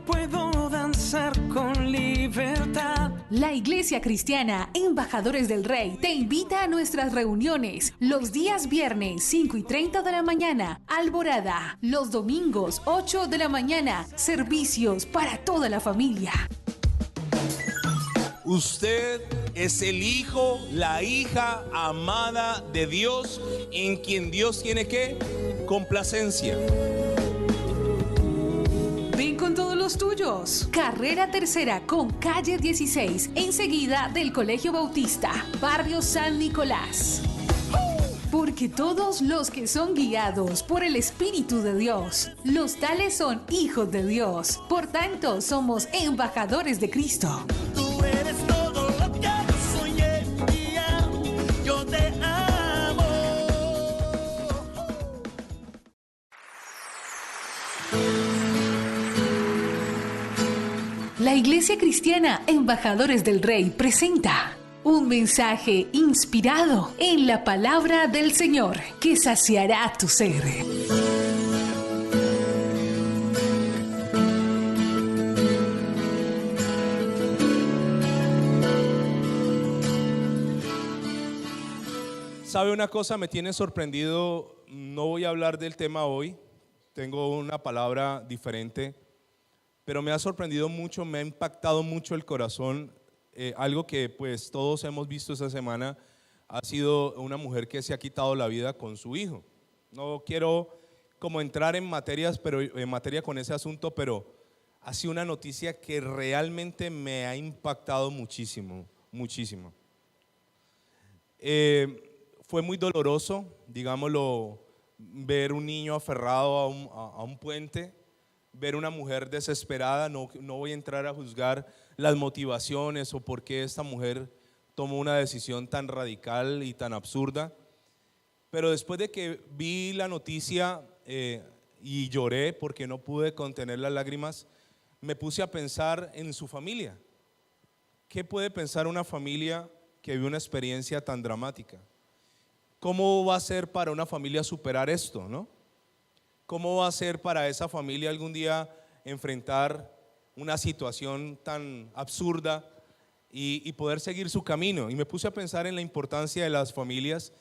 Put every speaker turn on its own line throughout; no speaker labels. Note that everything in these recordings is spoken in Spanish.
puedo danzar con libertad.
La Iglesia Cristiana Embajadores del Rey te invita a nuestras reuniones los días viernes 5:30 de la mañana, Alborada, los domingos 8 de la mañana, servicios para toda la familia.
Usted es el hijo, la hija amada de Dios, en quien Dios tiene ¿qué? Complacencia.
Ven con todos los tuyos. Carrera Tercera con calle 16, enseguida del Colegio Bautista, barrio San Nicolás. Porque todos los que son guiados por el Espíritu de Dios, los tales son hijos de Dios. Por tanto, somos embajadores de Cristo.
Tú eres todo lo que yo soñé y yo te amo.
La Iglesia Cristiana Embajadores del Rey presenta un mensaje inspirado en la palabra del Señor que saciará tu ser.
¿Sabe una cosa? Me tiene sorprendido. No voy a hablar del tema hoy. Tengo una palabra diferente. Pero me ha sorprendido mucho, me ha impactado mucho el corazón. Algo que pues todos hemos visto esta semana ha sido una mujer que se ha quitado la vida con su hijo. No quiero como entrar en materia con ese asunto, pero ha sido una noticia que realmente me ha impactado muchísimo, muchísimo. Fue muy doloroso, digámoslo, ver un niño aferrado a un puente, ver una mujer desesperada. No voy a entrar a juzgar las motivaciones o por qué esta mujer tomó una decisión tan radical y tan absurda, pero después de que vi la noticia y lloré porque no pude contener las lágrimas, me puse a pensar en su familia. ¿Qué puede pensar una familia que vive una experiencia tan dramática? ¿Cómo va a ser para una familia superar esto, no? ¿Cómo va a ser para esa familia algún día enfrentar una situación tan absurda y poder seguir su camino? Y me puse a pensar en la importancia de las familias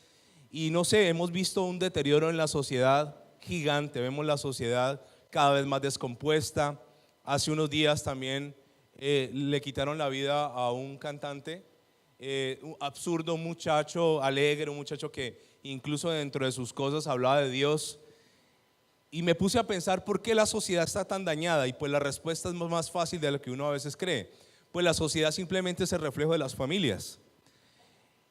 y no sé, hemos visto un deterioro en la sociedad gigante, vemos la sociedad cada vez más descompuesta. Hace unos días también le quitaron la vida a un cantante, un absurdo, un muchacho alegre, un muchacho que incluso dentro de sus cosas hablaba de Dios. Y me puse a pensar por qué la sociedad está tan dañada, y pues la respuesta es más fácil de lo que uno a veces cree. Pues la sociedad simplemente es el reflejo de las familias.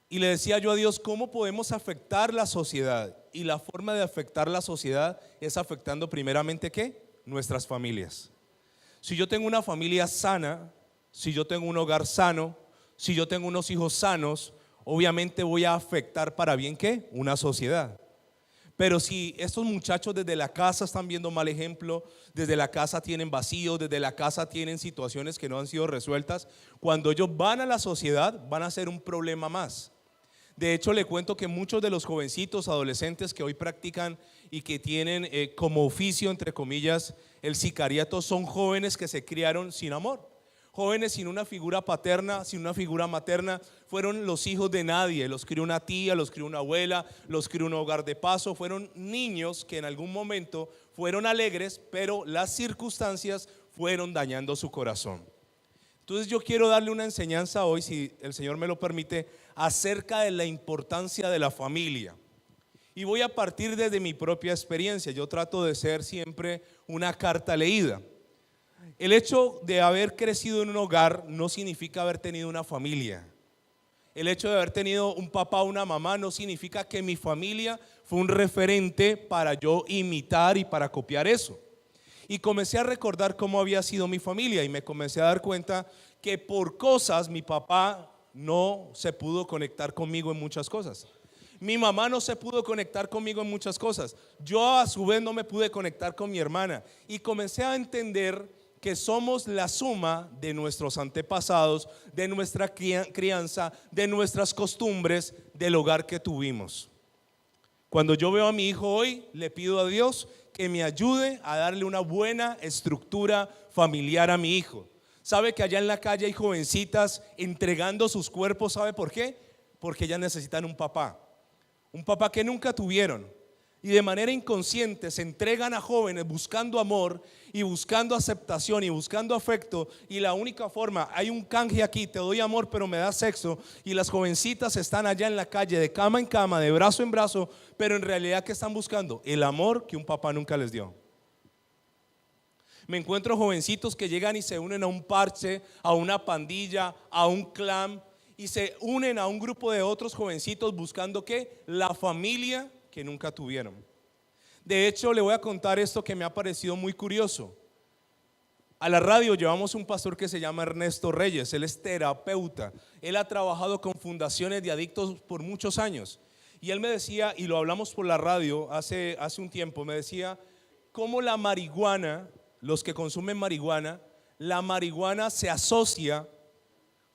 Y le decía yo a Dios, ¿cómo podemos afectar la sociedad? Y la forma de afectar la sociedad es afectando primeramente ¿qué? Nuestras familias. Si yo tengo una familia sana, si yo tengo un hogar sano, si yo tengo unos hijos sanos, obviamente voy a afectar para bien ¿qué? Una sociedad. Pero si estos muchachos desde la casa están viendo mal ejemplo, desde la casa tienen vacíos, desde la casa tienen situaciones que no han sido resueltas, cuando ellos van a la sociedad van a ser un problema más. De hecho, le cuento que muchos de los jovencitos, adolescentes que hoy practican y que tienen como oficio, entre comillas, el sicariato, son jóvenes que se criaron sin amor. Jóvenes sin una figura paterna, sin una figura materna, fueron los hijos de nadie, los crió una tía, los crió una abuela, los crió un hogar de paso, fueron niños que en algún momento fueron alegres, pero las circunstancias fueron dañando su corazón. Entonces yo quiero darle una enseñanza hoy, si el Señor me lo permite, acerca de la importancia de la familia. Y voy a partir desde mi propia experiencia. Yo trato de ser siempre una carta leída. El hecho de haber crecido en un hogar no significa haber tenido una familia. El hecho de haber tenido un papá o una mamá no significa que mi familia fue un referente para yo imitar y para copiar eso. Y comencé a recordar cómo había sido mi familia y me comencé a dar cuenta que por cosas mi papá no se pudo conectar conmigo en muchas cosas. Mi mamá no se pudo conectar conmigo en muchas cosas. Yo a su vez no me pude conectar con mi hermana y comencé a entender que somos la suma de nuestros antepasados, de nuestra crianza, de nuestras costumbres, del hogar que tuvimos. Cuando yo veo a mi hijo hoy, le pido a Dios que me ayude a darle una buena estructura familiar a mi hijo. ¿Sabe que allá en la calle hay jovencitas entregando sus cuerpos? ¿Sabe por qué? Porque ellas necesitan un papá que nunca tuvieron. Y de manera inconsciente se entregan a jóvenes buscando amor y buscando aceptación y buscando afecto. Y la única forma, hay un canje aquí, te doy amor pero me das sexo. Y las jovencitas están allá en la calle de cama en cama, de brazo en brazo, pero en realidad ¿qué están buscando? El amor que un papá nunca les dio. Me encuentro jovencitos que llegan y se unen a un parche, a una pandilla, a un clan, y se unen a un grupo de otros jovencitos buscando ¿qué? La familia que nunca tuvieron. De hecho, le voy a contar esto que me ha parecido muy curioso. A la radio llevamos un pastor que se llama Ernesto Reyes. Él es terapeuta. Él ha trabajado con fundaciones de adictos por muchos años. Y él me decía, y lo hablamos por la radio hace un tiempo, me decía cómo la marihuana, los que consumen marihuana, la marihuana se asocia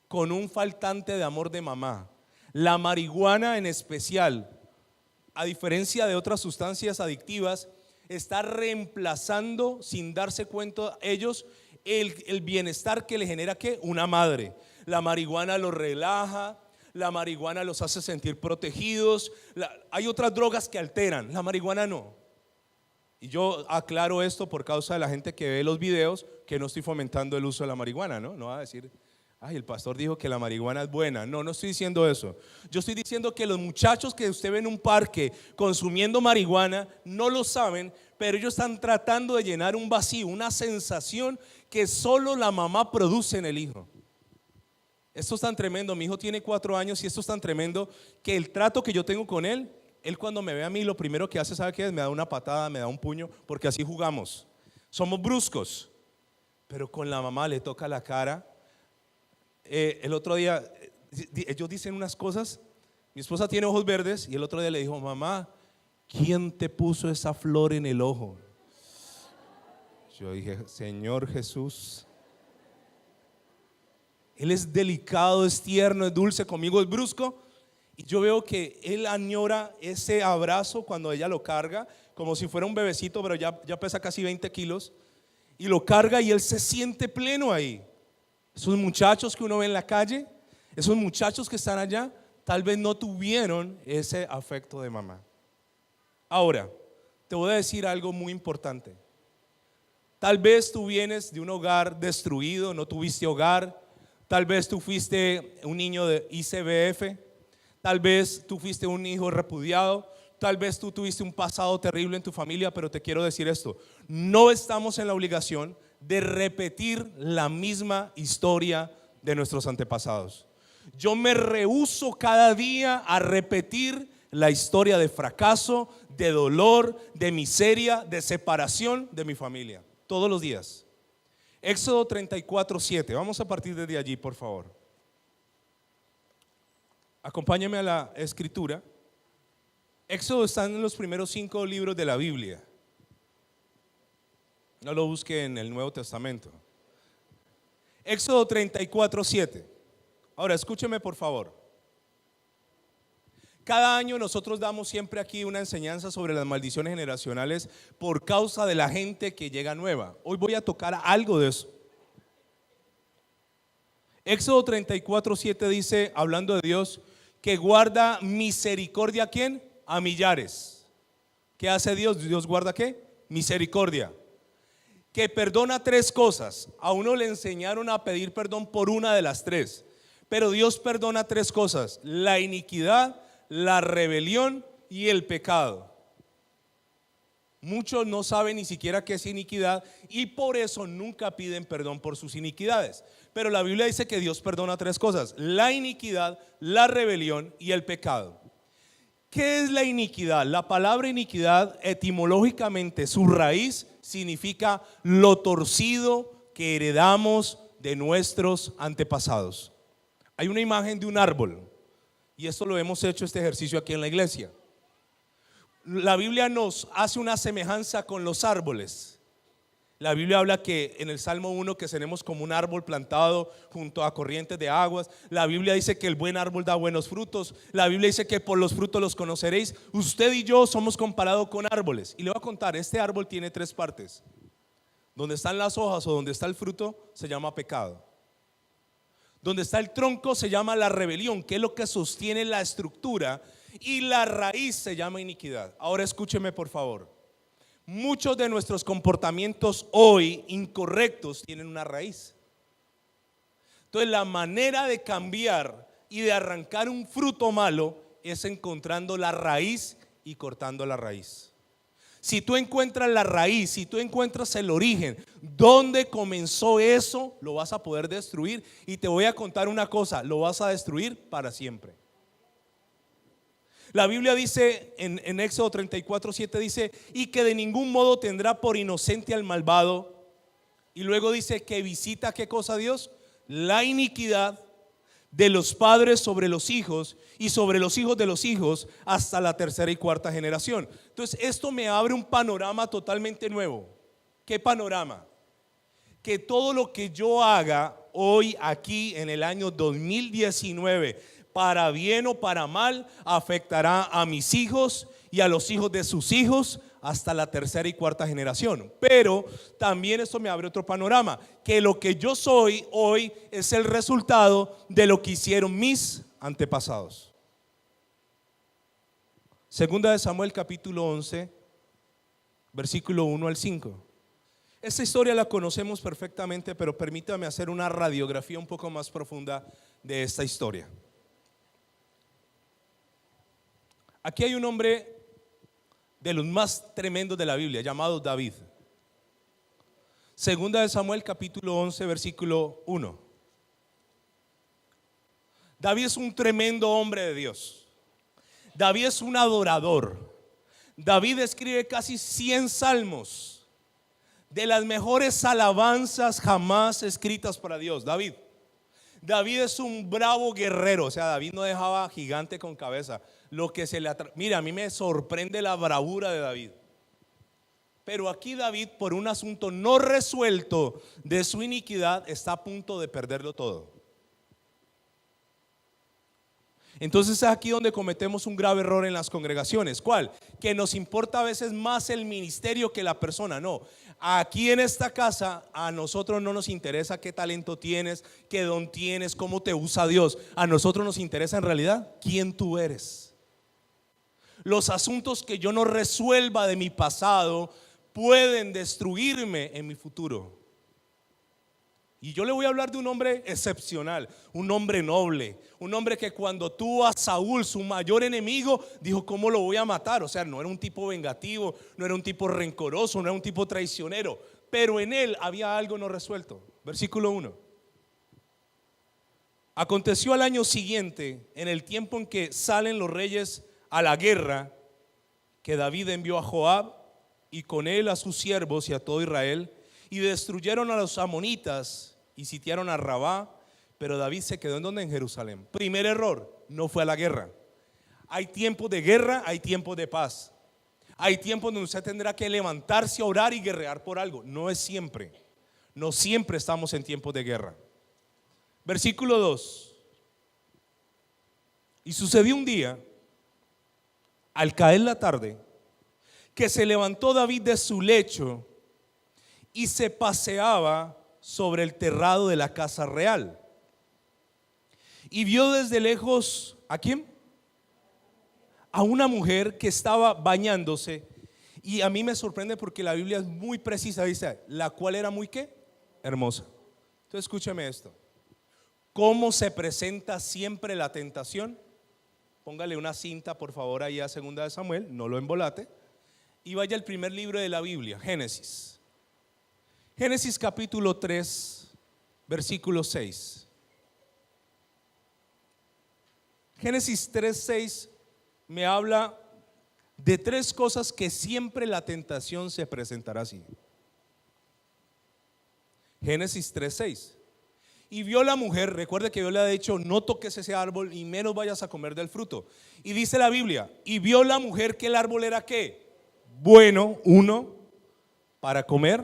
con un faltante de amor de mamá. La marihuana en especial, a diferencia de otras sustancias adictivas, está reemplazando sin darse cuenta ellos el bienestar que le genera ¿qué? Una madre. La marihuana los relaja, la marihuana los hace sentir protegidos. Hay otras drogas que alteran, la marihuana no. Y yo aclaro esto por causa de la gente que ve los videos, que no estoy fomentando el uso de la marihuana, ¿no? No va a decir, ay, el pastor dijo que la marihuana es buena. No, no estoy diciendo eso. Yo estoy diciendo que los muchachos que usted ve en un parque consumiendo marihuana no lo saben, pero ellos están tratando de llenar un vacío, una sensación que solo la mamá produce en el hijo. Esto es tan tremendo. Mi hijo tiene 4 años y esto es tan tremendo que el trato que yo tengo con él cuando me ve a mí lo primero que hace, ¿sabe qué es? Me da una patada, me da un puño, porque así jugamos. Somos bruscos, pero con la mamá le toca la cara. El otro día ellos dicen unas cosas. Mi esposa tiene ojos verdes y el otro día le dijo, mamá, ¿quién te puso esa flor en el ojo? Yo dije, Señor Jesús. Él es delicado, es tierno, es dulce, conmigo es brusco. Y yo veo que él añora ese abrazo cuando ella lo carga, como si fuera un bebecito, pero ya pesa casi 20 kilos. Y lo carga y él se siente pleno ahí. Esos muchachos que uno ve en la calle, esos muchachos que están allá, tal vez no tuvieron ese afecto de mamá. Ahora, te voy a decir algo muy importante. Tal vez tú vienes de un hogar destruido, no tuviste hogar. Tal vez tú fuiste un niño de ICBF. Tal vez tú fuiste un hijo repudiado. Tal vez tú tuviste un pasado terrible en tu familia, pero te quiero decir esto. No estamos en la obligación de repetir la misma historia de nuestros antepasados. Yo me rehúso cada día a repetir la historia de fracaso, de dolor, de miseria, de separación de mi familia. Todos los días. Éxodo 34:7. Vamos a partir desde allí, por favor. Acompáñame a la escritura. Éxodo está en los primeros 5 libros de la Biblia. No lo busque en el Nuevo Testamento. Éxodo 34:7. Ahora escúcheme por favor. Cada año nosotros damos siempre aquí una enseñanza sobre las maldiciones generacionales por causa de la gente que llega nueva. Hoy voy a tocar algo de eso. Éxodo 34:7 dice, hablando de Dios, que guarda misericordia ¿a quién? A millares. ¿Qué hace Dios? Dios guarda ¿qué? Misericordia. Que perdona 3 cosas. A uno le enseñaron a pedir perdón por una de las 3, pero Dios perdona 3 cosas: la iniquidad, la rebelión y el pecado. Muchos no saben ni siquiera qué es iniquidad y por eso nunca piden perdón por sus iniquidades. Pero la Biblia dice que Dios perdona 3 cosas: la iniquidad, la rebelión y el pecado. ¿Qué es la iniquidad? La palabra iniquidad etimológicamente, su raíz significa lo torcido que heredamos de nuestros antepasados. Hay una imagen de un árbol y esto lo hemos hecho este ejercicio aquí en la iglesia. La Biblia nos hace una semejanza con los árboles. La Biblia habla que en el Salmo 1 que seremos como un árbol plantado junto a corrientes de aguas. La Biblia dice que el buen árbol da buenos frutos. La Biblia dice que por los frutos los conoceréis. Usted y yo somos comparados con árboles. Y le voy a contar, este árbol tiene 3 partes. Donde están las hojas o donde está el fruto se llama pecado. Donde está el tronco se llama la rebelión, que es lo que sostiene la estructura. Y la raíz se llama iniquidad. Ahora escúcheme por favor. Muchos de nuestros comportamientos hoy incorrectos tienen una raíz. Entonces la manera de cambiar y de arrancar un fruto malo es encontrando la raíz y cortando la raíz. Si tú encuentras la raíz, si tú encuentras el origen, dónde comenzó eso, lo vas a poder destruir. Y te voy a contar una cosa, lo vas a destruir para siempre. La Biblia dice en Éxodo 34:7 dice, y que de ningún modo tendrá por inocente al malvado. Y luego dice que visita, ¿qué cosa Dios? La iniquidad de los padres sobre los hijos y sobre los hijos de los hijos hasta la 3ª y 4ª generación. Entonces esto me abre un panorama totalmente nuevo. ¿Qué panorama? Que todo lo que yo haga hoy aquí en el año 2019, para bien o para mal, afectará a mis hijos y a los hijos de sus hijos hasta la 3ª y 4ª generación. Pero también esto me abre otro panorama, que lo que yo soy hoy es el resultado de lo que hicieron mis antepasados. Segunda de Samuel capítulo 11, versículo 1 al 5. Esta historia la conocemos perfectamente, pero permítame hacer una radiografía un poco más profunda de esta historia. Aquí hay un hombre de los más tremendos de la Biblia llamado David. Segunda de Samuel capítulo 11 versículo 1. David es un tremendo hombre de Dios. David es un adorador. David escribe casi 100 salmos, de las mejores alabanzas jamás escritas para Dios. David es un bravo guerrero. O sea, David no dejaba gigante con cabeza. Lo que se le mira, a mí me sorprende la bravura de David. Pero aquí David, por un asunto no resuelto de su iniquidad, está a punto de perderlo todo. Entonces es aquí donde cometemos un grave error en las congregaciones. ¿Cuál? Que nos importa a veces más el ministerio que la persona. No, aquí en esta casa a nosotros no nos interesa qué talento tienes, qué don tienes, cómo te usa Dios. A nosotros nos interesa en realidad quién tú eres. Los asuntos que yo no resuelva de mi pasado pueden destruirme en mi futuro. Y yo le voy a hablar de un hombre excepcional, un hombre noble, un hombre que cuando tuvo a Saúl, su mayor enemigo, dijo: ¿cómo lo voy a matar? O sea, no era un tipo vengativo, no era un tipo rencoroso, no era un tipo traicionero, pero en él había algo no resuelto. Versículo 1. Aconteció al año siguiente, en el tiempo en que salen los reyes a la guerra, que David envió a Joab y con él a sus siervos y a todo Israel, y destruyeron a los amonitas y sitiaron a Rabá. Pero David se quedó en donde, en Jerusalén. Primer error, no fue a la guerra. Hay tiempos de guerra, hay tiempos de paz. Hay tiempos donde usted tendrá que levantarse a orar y guerrear por algo. No es siempre. No siempre estamos en tiempos de guerra. Versículo 2. Y sucedió un día, al caer la tarde, que se levantó David de su lecho y se paseaba sobre el terrado de la casa real. Y vio desde lejos, ¿a quién? A una mujer que estaba bañándose. Y a mí me sorprende porque la Biblia es muy precisa. Dice, la cual era muy ¿qué? Hermosa. Entonces escúcheme esto. ¿Cómo se presenta siempre la tentación? Póngale una cinta por favor ahí a Segunda de Samuel, no lo embolate. Y vaya al primer libro de la Biblia, Génesis. Génesis capítulo 3, versículo 6. Génesis 3:6 me habla de 3 cosas que siempre la tentación se presentará así. Génesis 3:6. Y vio la mujer, recuerde que Dios le ha dicho: no toques ese árbol y menos vayas a comer del fruto. Y dice la Biblia, y vio la mujer que el árbol era ¿qué? Bueno, 1, para comer,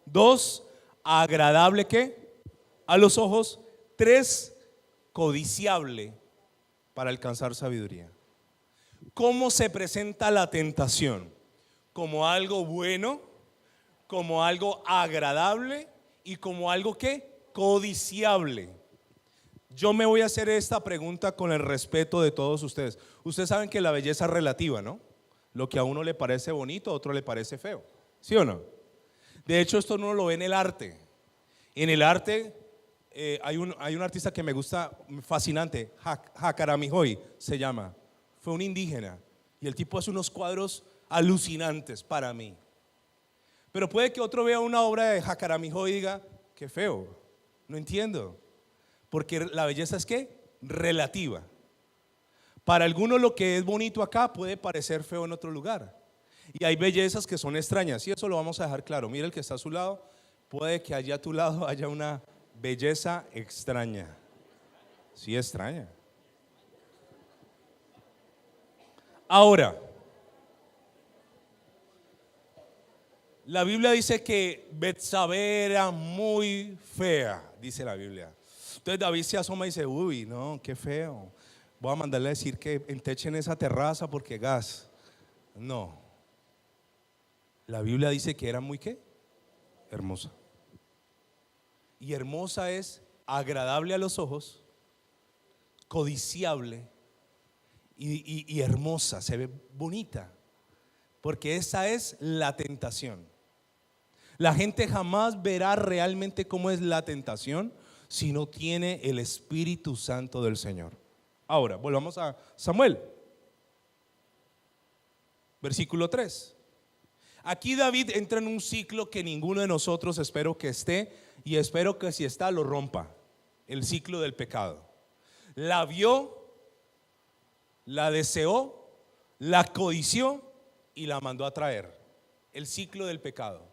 2, agradable ¿qué? A los ojos. 3, codiciable para alcanzar sabiduría. ¿Cómo se presenta la tentación? Como algo bueno, como algo agradable y como algo ¿qué? Codiciable. Yo me voy a hacer esta pregunta con el respeto de todos ustedes. Ustedes saben que la belleza es relativa, ¿no? Lo que a uno le parece bonito, a otro le parece feo. ¿Sí o no? De hecho, esto no lo ve en el arte. En el arte hay un artista que me gusta, fascinante, Jacaramijoy se llama. Fue un indígena y el tipo hace unos cuadros alucinantes para mí. Pero puede que otro vea una obra de Jacaramijoy y diga, qué feo, no entiendo. Porque la belleza es ¿qué? Relativa. Para algunos lo que es bonito acá puede parecer feo en otro lugar. Y hay bellezas que son extrañas y eso lo vamos a dejar claro. Mira el que está a su lado, puede que allá a tu lado haya una belleza extraña. Sí, extraña. Ahora, la Biblia dice que Betsabé era muy fea, dice la Biblia. Entonces David se asoma y dice, uy, no, qué feo. Voy a mandarle a decir que entechen esa terraza porque gas. No. La Biblia dice que era muy ¿qué? Hermosa. Y hermosa es agradable a los ojos, codiciable y hermosa, se ve bonita. Porque esa es la tentación. La gente jamás verá realmente cómo es la tentación si no tiene el Espíritu Santo del Señor. Ahora, volvamos a Samuel. Versículo 3. Aquí David entra en un ciclo que ninguno de nosotros espero que esté, y espero que si está lo rompa. El ciclo del pecado. La vio, la deseó, la codició y la mandó a traer. El ciclo del pecado.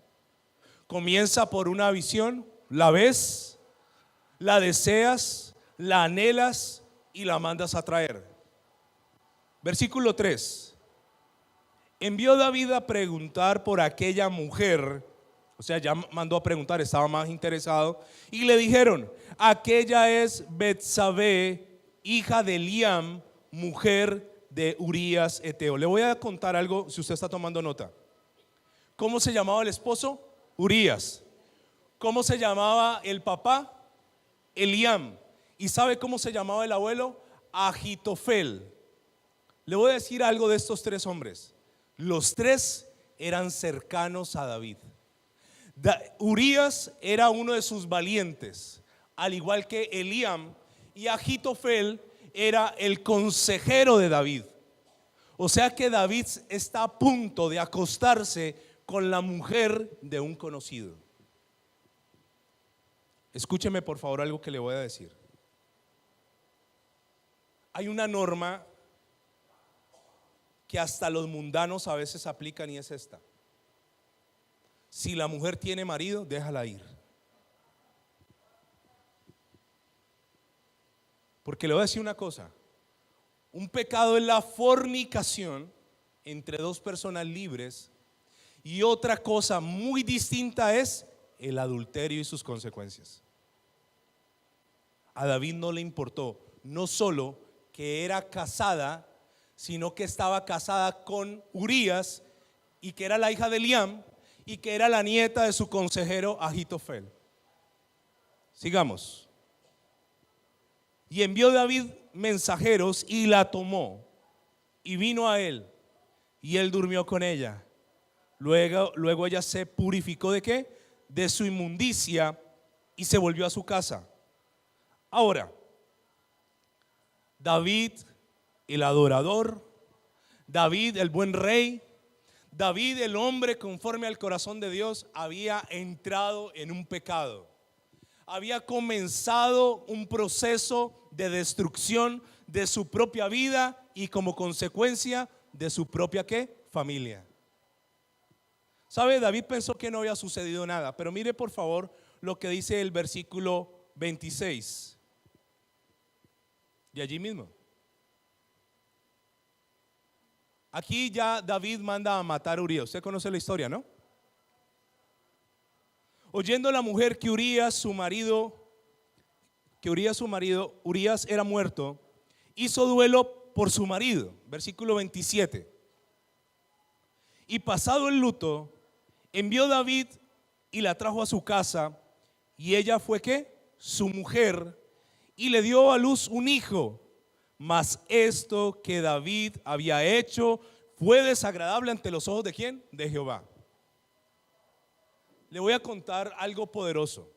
Comienza por una visión, la ves, la deseas, la anhelas y la mandas a traer. Versículo 3. Envió David a preguntar por aquella mujer, o sea, ya mandó a preguntar, estaba más interesado, y le dijeron, aquella es Betsabé, hija de Eliam, mujer de Urías Eteo. Le voy a contar algo si usted está tomando nota. ¿Cómo se llamaba el esposo? Urías. ¿Cómo se llamaba el papá? Eliam. ¿Y sabe cómo se llamaba el abuelo? Ahitofel. Le voy a decir algo de estos tres hombres. Los tres eran cercanos a David. Urías era uno de sus valientes, al igual que Eliam, y Ahitofel era el consejero de David. O sea que David está a punto de acostarse con la mujer de un conocido. Escúcheme por favor algo que le voy a decir. Hay una norma que hasta los mundanos a veces aplican y es esta: si la mujer tiene marido, déjala ir. Porque le voy a decir una cosa: un pecado es la fornicación entre dos personas libres, y otra cosa muy distinta es el adulterio y sus consecuencias. A David no le importó no solo que era casada, sino que estaba casada con Urías, y que era la hija de Eliam, y que era la nieta de su consejero Ahitofel. Sigamos. Y envió David mensajeros y la tomó, y vino a él, y él durmió con ella. Luego ella se purificó ¿de qué? De su inmundicia, y se volvió a su casa. Ahora, David el adorador, David el buen rey, David el hombre conforme al corazón de Dios, había entrado en un pecado. Había comenzado un proceso de destrucción de su propia vida y como consecuencia de su propia ¿qué? Familia. ¿Sabe? David pensó que no había sucedido nada, pero mire por favor lo que dice el versículo 26. De allí mismo. Aquí ya David manda a matar a Urías. Usted conoce la historia, ¿no? Oyendo la mujer que Urías su marido, Urías era muerto, hizo duelo por su marido. Versículo 27. Y pasado el luto, envió David y la trajo a su casa, y ella fue ¿qué? Su mujer, y le dio a luz un hijo. Mas esto que David había hecho fue desagradable ante los ojos ¿de quién? De Jehová. Le voy a contar algo poderoso.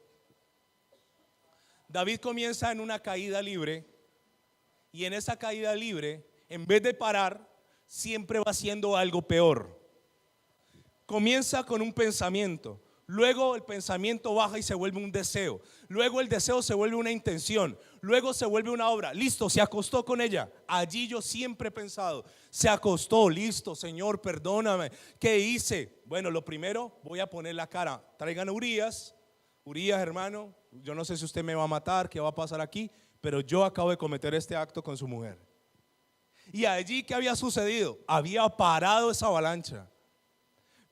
David comienza en una caída libre, y en esa caída libre, en vez de parar, siempre va haciendo algo peor. Comienza con un pensamiento, luego el pensamiento baja y se vuelve un deseo, luego el deseo se vuelve una intención, luego se vuelve una obra. Listo, se acostó con ella. Allí yo siempre he pensado, se acostó, listo, Señor, perdóname, ¿qué hice? Bueno, lo primero, voy a poner la cara. Traigan a Urías, hermano, yo no sé si usted me va a matar, qué va a pasar aquí, pero yo acabo de cometer este acto con su mujer. Y allí, ¿qué había sucedido? Había parado esa avalancha.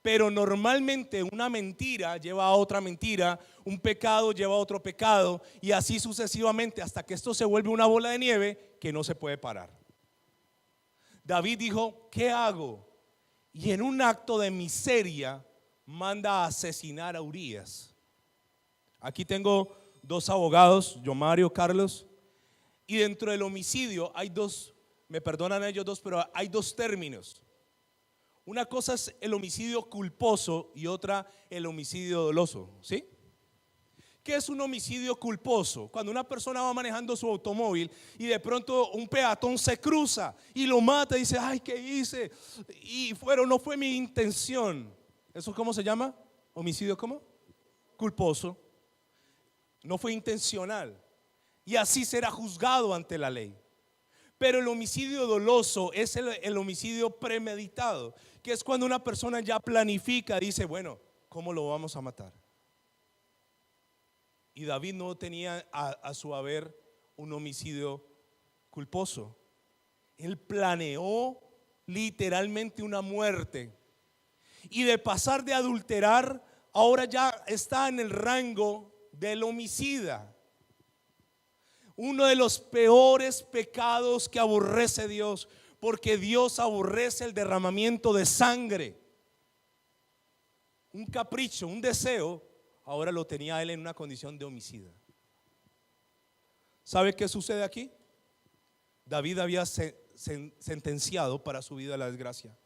Pero normalmente una mentira lleva a otra mentira, un pecado lleva a otro pecado, y así sucesivamente hasta que esto se vuelve una bola de nieve que no se puede parar. David dijo, ¿qué hago? Y en un acto de miseria manda a asesinar a Urías. Aquí tengo dos abogados, yo, Mario, Carlos, y dentro del homicidio hay dos, me perdonan ellos dos, pero hay dos términos. Una cosa es el homicidio culposo y otra el homicidio doloso, ¿sí? ¿Qué es un homicidio culposo? Cuando una persona va manejando su automóvil y de pronto un peatón se cruza y lo mata y dice, ay, ¿qué hice? Y no fue mi intención. ¿Eso cómo se llama? ¿Homicidio cómo? Culposo. No fue intencional. Y así será juzgado ante la ley. Pero el homicidio doloso es el homicidio premeditado, que es cuando una persona ya planifica, dice, bueno, ¿cómo lo vamos a matar? Y David no tenía a su haber un homicidio culposo. Él planeó literalmente una muerte. Y de pasar de adulterar, ahora ya está en el rango del homicida. Uno de los peores pecados que aborrece Dios, porque Dios aborrece el derramamiento de sangre. Un capricho, un deseo, ahora lo tenía él en una condición de homicida. ¿Sabe qué sucede aquí? David había sentenciado para su vida la desgracia.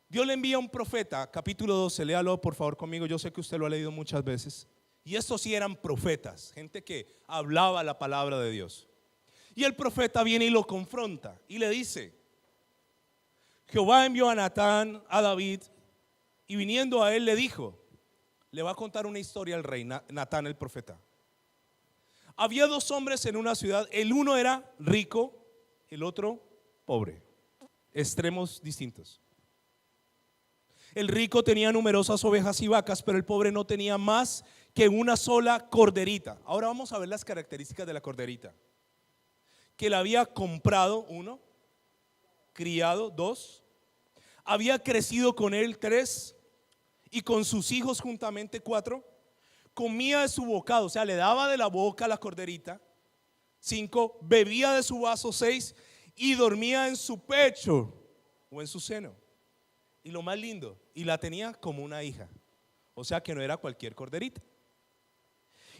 Dios le envía a un profeta, capítulo 12, léalo por favor conmigo, yo sé que usted lo ha leído muchas veces. Y estos sí eran profetas, gente que hablaba la palabra de Dios. Y el profeta viene y lo confronta y le dice, Jehová envió a Natán, a David, y viniendo a él le dijo, le va a contar una historia al rey, Natán el profeta. Había dos hombres en una ciudad, el uno era rico, el otro pobre, extremos distintos. El rico tenía numerosas ovejas y vacas, pero el pobre no tenía más que una sola corderita. Ahora vamos a ver las características de la corderita. Que la había comprado, 1, criado, 2, había crecido con él, 3, y con sus hijos juntamente, 4, comía de su bocado, o sea, le daba de la boca a la corderita, 5, bebía de su vaso, 6, y dormía en su pecho o en su seno. Y lo más lindo, y la tenía como una hija, o sea que no era cualquier corderita.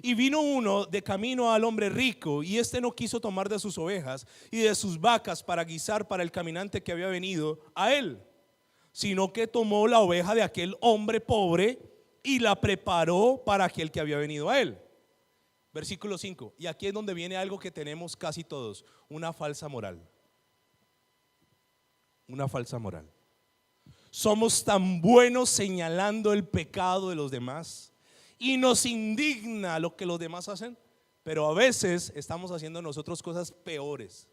Y vino uno de camino al hombre rico, y este no quiso tomar de sus ovejas y de sus vacas para guisar para el caminante que había venido a él, sino que tomó la oveja de aquel hombre pobre y la preparó para aquel que había venido a él. Versículo 5, y aquí es donde viene algo que tenemos casi todos, una falsa moral. Una falsa moral. Somos tan buenos señalando el pecado de los demás y nos indigna lo que los demás hacen, pero a veces estamos haciendo nosotros cosas peores.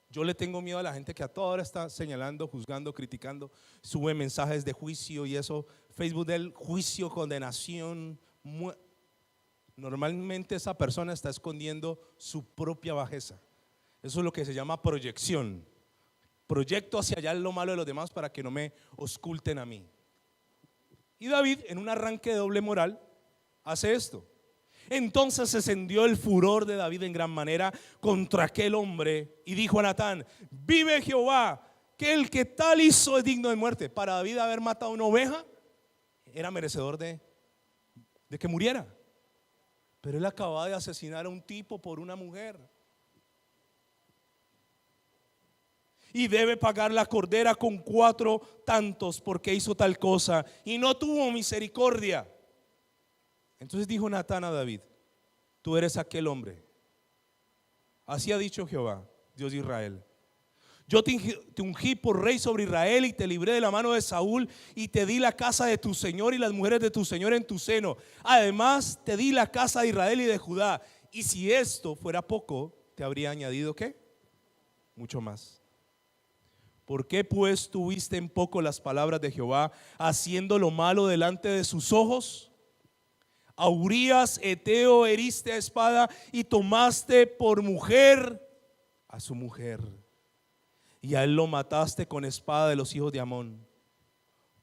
Yo le tengo miedo a la gente que a toda hora está señalando, juzgando, criticando, sube mensajes de juicio y eso, Facebook del juicio, condenación. Normalmente esa persona está escondiendo su propia bajeza. Eso es lo que se llama proyección. Proyecto hacia allá lo malo de los demás para que no me ausculten a mí. Y David, en un arranque de doble moral, hace esto. Entonces se encendió el furor de David en gran manera contra aquel hombre y dijo a Natán: vive Jehová, que el que tal hizo es digno de muerte. Para David, haber matado una oveja era merecedor de que muriera. Pero él acababa de asesinar a un tipo por una mujer. Y debe pagar la cordera con 4 tantos porque hizo tal cosa y no tuvo misericordia. Entonces dijo Natán a David: tú eres aquel hombre. Así ha dicho Jehová, Dios de Israel: yo te ungí por rey sobre Israel y te libré de la mano de Saúl y te di la casa de tu señor y las mujeres de tu señor en tu seno. Además te di la casa de Israel y de Judá. Y si esto fuera poco, te habría añadido ¿qué? Mucho más. ¿Por qué pues tuviste en poco las palabras de Jehová, haciendo lo malo delante de sus ojos? A Urías Eteo heriste a espada y tomaste por mujer a su mujer, y a él lo mataste con espada de los hijos de Amón.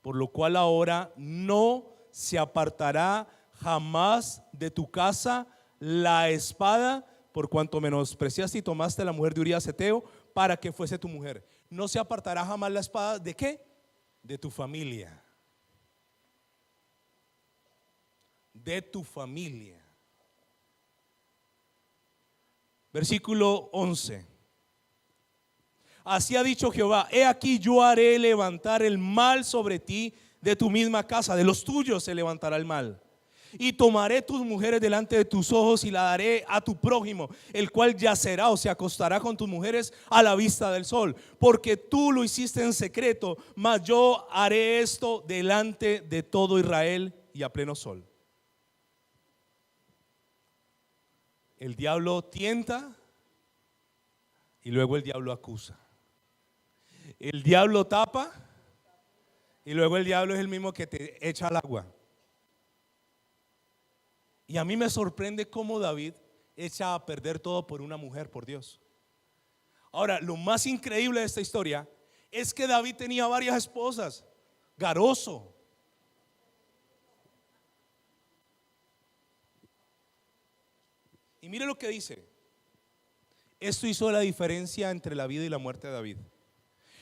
Por lo cual ahora no se apartará jamás de tu casa la espada, por cuanto menospreciaste y tomaste la mujer de Urías Eteo para que fuese tu mujer. No se apartará jamás la espada ¿de qué? De tu familia. De tu familia. Versículo 11. Así ha dicho Jehová: he aquí yo haré levantar el mal sobre ti de tu misma casa, de los tuyos se levantará el mal. Y tomaré tus mujeres delante de tus ojos y la daré a tu prójimo, el cual yacerá o se acostará con tus mujeres a la vista del sol. Porque tú lo hiciste en secreto, mas yo haré esto delante de todo Israel y a pleno sol. El diablo tienta y luego el diablo acusa. El diablo tapa y luego el diablo es el mismo que te echa al agua. Y a mí me sorprende cómo David echa a perder todo por una mujer, por Dios. Ahora, lo más increíble de esta historia es que David tenía varias esposas. Garoso. Y mire lo que dice. Esto hizo la diferencia entre la vida y la muerte de David.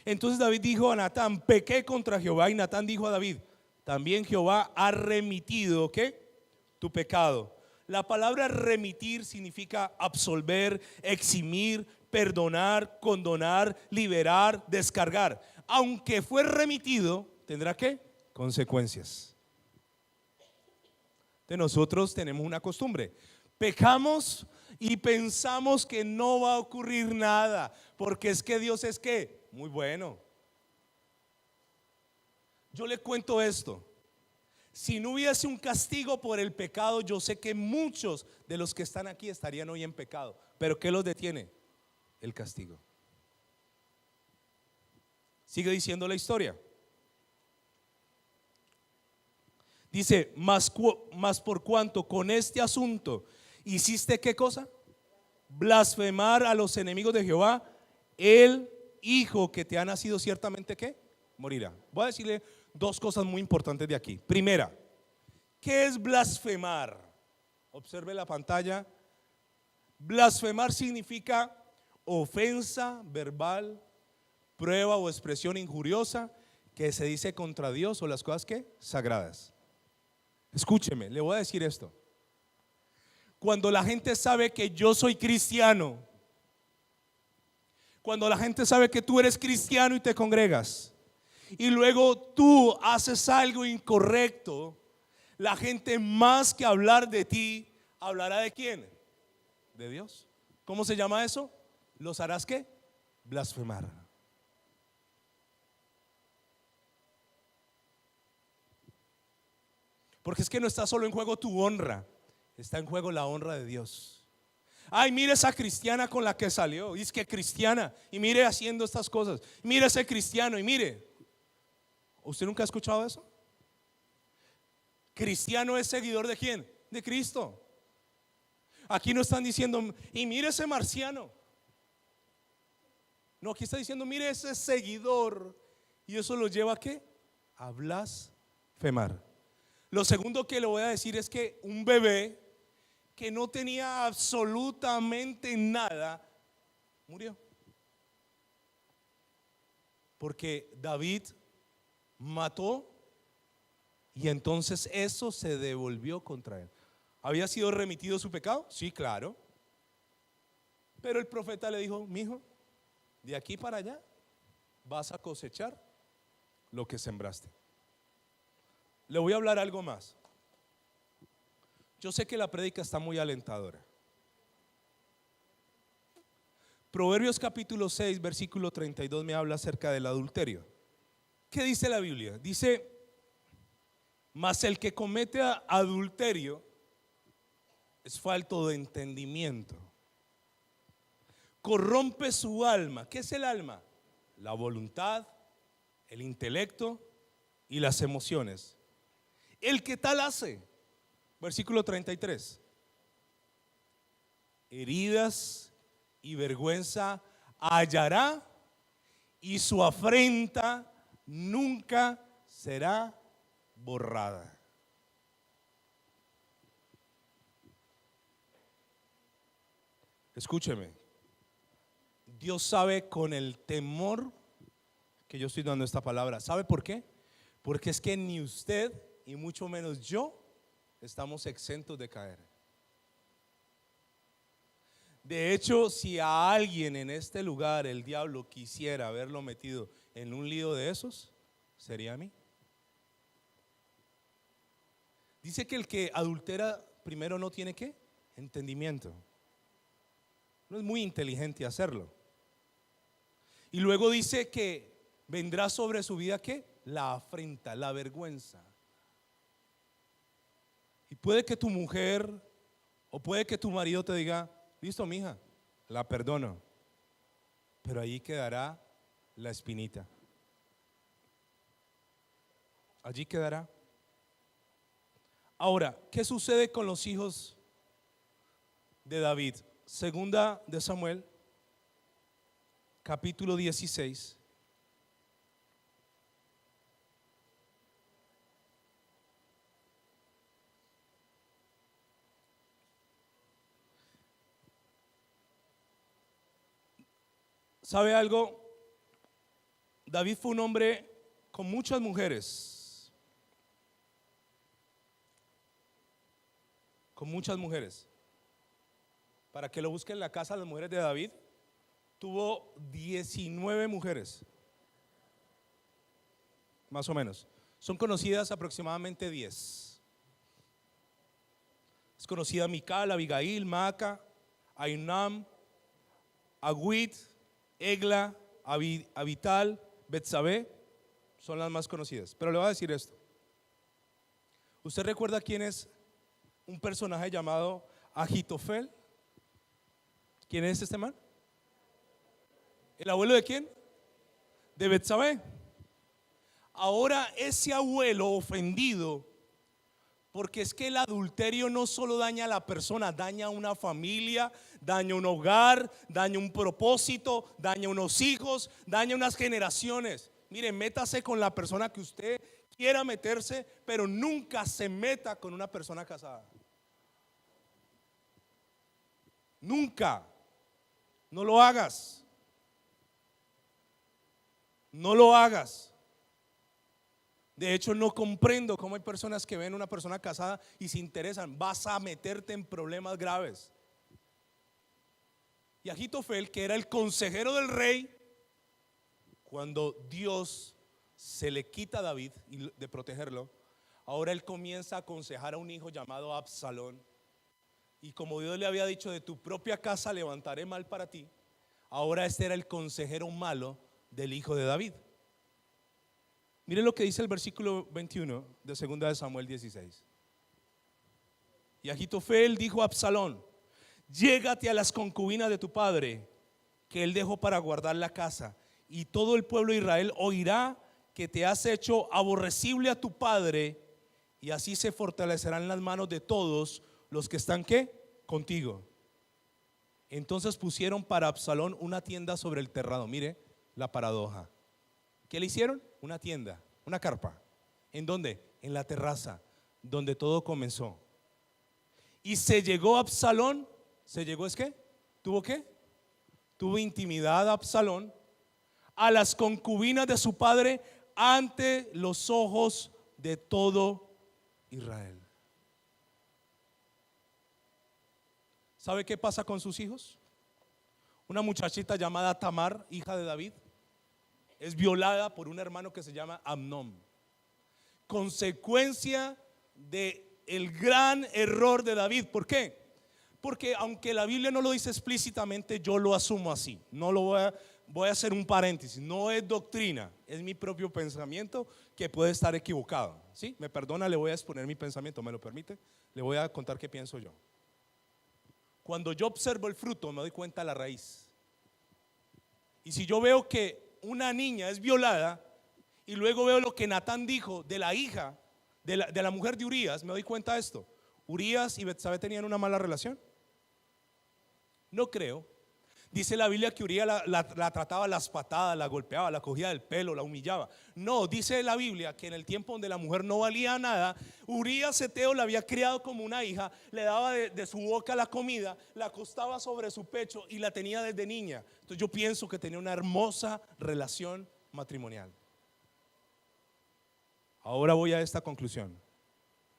Entonces David dijo a Natán: pequé contra Jehová. Y Natán dijo a David: también Jehová ha remitido ¿qué? Tu pecado. La palabra remitir significa absolver, eximir, perdonar, condonar, liberar, descargar. Aunque fue remitido, ¿tendrá qué? Consecuencias. De nosotros tenemos una costumbre: pecamos y pensamos que no va a ocurrir nada, porque es que Dios es ¿qué? Muy bueno. Yo le cuento esto: si no hubiese un castigo por el pecado, yo sé que muchos de los que están aquí estarían hoy en pecado. Pero ¿qué los detiene? El castigo. Sigue diciendo la historia. Dice: mas por cuanto con este asunto hiciste ¿qué cosa? Blasfemar a los enemigos de Jehová, el hijo que te ha nacido ciertamente ¿qué? Morirá. Voy a decirle dos cosas muy importantes de aquí. Primera, ¿qué es blasfemar? Observe la pantalla. Blasfemar significa ofensa verbal, prueba o expresión injuriosa que se dice contra Dios o las cosas ¿qué? Sagradas. Escúcheme, le voy a decir esto. Cuando la gente sabe que yo soy cristiano, cuando la gente sabe que tú eres cristiano y te congregas, y luego tú haces algo incorrecto, la gente más que hablar de ti, hablará de quién? De Dios. ¿Cómo se llama eso? Los harás ¿qué? Blasfemar. Porque es que no está solo en juego tu honra, está en juego la honra de Dios. Ay, mire esa cristiana con la que salió, y es que cristiana, y mire haciendo estas cosas, mire ese cristiano, y mire. ¿Usted nunca ha escuchado eso? Cristiano es seguidor ¿de quién? De Cristo. Aquí no están diciendo: y mire ese marciano. No, aquí está diciendo, mire ese seguidor. Y eso lo lleva ¿a qué? A blasfemar. Lo segundo que le voy a decir es que un bebé que no tenía absolutamente nada murió. Porque David mató y entonces eso se devolvió contra él. ¿Había sido remitido su pecado? Sí, claro. Pero el profeta le dijo, mijo, de aquí para allá vas a cosechar lo que sembraste. Le voy a hablar algo más. Yo sé que la prédica está muy alentadora. Proverbios capítulo 6, versículo 32 me habla acerca del adulterio. ¿Qué dice la Biblia? Dice, mas el que comete adulterio es falto de entendimiento. Corrompe su alma. ¿Qué es el alma? La voluntad, el intelecto y las emociones. El que tal hace, versículo 33, heridas y vergüenza hallará y su afrenta nunca será borrada. Escúcheme, Dios sabe con el temor que yo estoy dando esta palabra. ¿Sabe por qué? Porque es que ni usted y mucho menos yo estamos exentos de caer. De hecho, si a alguien en este lugar el diablo quisiera haberlo metido en un lío de esos, sería a mí. Dice que el que adultera primero no tiene ¿qué? Entendimiento. No es muy inteligente hacerlo. Y luego dice que vendrá sobre su vida ¿qué? La afrenta, la vergüenza. Y puede que tu mujer o puede que tu marido te diga, listo, mija, la perdono, pero allí quedará la espinita. Allí quedará. Ahora, ¿qué sucede con los hijos de David? Segunda de Samuel, capítulo 16. ¿Sabe algo? David fue un hombre con muchas mujeres. Con muchas mujeres. Para que lo busquen en la casa de las mujeres de David, tuvo 19 mujeres. Más o menos. Son conocidas aproximadamente 10. Es conocida Mical, Abigail, Maaca, Ainam, Agüit, Egla, Abital, Betsabé, son las más conocidas. Pero le voy a decir esto. ¿Usted recuerda quién es un personaje llamado Agitofel? ¿Quién es este man? ¿El abuelo de quién? De Betsabé. Ahora ese abuelo ofendido, porque es que el adulterio no solo daña a la persona, daña a una familia, daña un hogar, daña un propósito, daña unos hijos, daña unas generaciones. Mire, métase con la persona que usted quiera meterse, pero nunca se meta con una persona casada. Nunca. No lo hagas. No lo hagas. De hecho, no comprendo cómo hay personas que ven a una persona casada y se interesan. Vas a meterte en problemas graves. Y Agitofel, que era el consejero del rey, cuando Dios se le quita a David de protegerlo, ahora él comienza a aconsejar a un hijo llamado Absalón. Y como Dios le había dicho, de tu propia casa levantaré mal para ti, ahora este era el consejero malo del hijo de David. Miren lo que dice el versículo 21 de 2 de Samuel 16. Y Agitofel dijo a Absalón: llégate a las concubinas de tu padre, que él dejó para guardar la casa, y todo el pueblo de Israel oirá que te has hecho aborrecible a tu padre, y así se fortalecerán las manos de todos los que están ¿qué? Contigo. Entonces pusieron para Absalón una tienda sobre el terrado. Mire la paradoja. ¿Qué le hicieron? Una tienda, una carpa. ¿En dónde? En la terraza, donde todo comenzó. Y se llegó a Absalón. ¿Se llegó es qué? ¿Tuvo qué? Tuvo intimidad a Absalón a las concubinas de su padre ante los ojos de todo Israel. ¿Sabe qué pasa con sus hijos? Una muchachita llamada Tamar, hija de David, es violada por un hermano que se llama Amnón. Consecuencia de el gran error de David. ¿Por qué? Porque aunque la Biblia no lo dice explícitamente, yo lo asumo así. No lo voy a hacer un paréntesis. No es doctrina, es mi propio pensamiento que puede estar equivocado. ¿Sí? Me perdona, le voy a exponer mi pensamiento, ¿me lo permite? Le voy a contar qué pienso yo. Cuando yo observo el fruto, me doy cuenta de la raíz. Y si yo veo que una niña es violada y luego veo lo que Natán dijo de la hija, de la mujer de Urías, me doy cuenta de esto. ¿Urías y Betsabé tenían una mala relación? No creo. Dice la Biblia que Urías la trataba a las patadas, la golpeaba, la cogía del pelo, la humillaba. No, dice la Biblia que en el tiempo donde la mujer no valía nada, Urías Eteo la había criado como una hija, le daba de su boca la comida, la acostaba sobre su pecho y la tenía desde niña. Entonces yo pienso que tenía una hermosa relación matrimonial. Ahora voy a esta conclusión.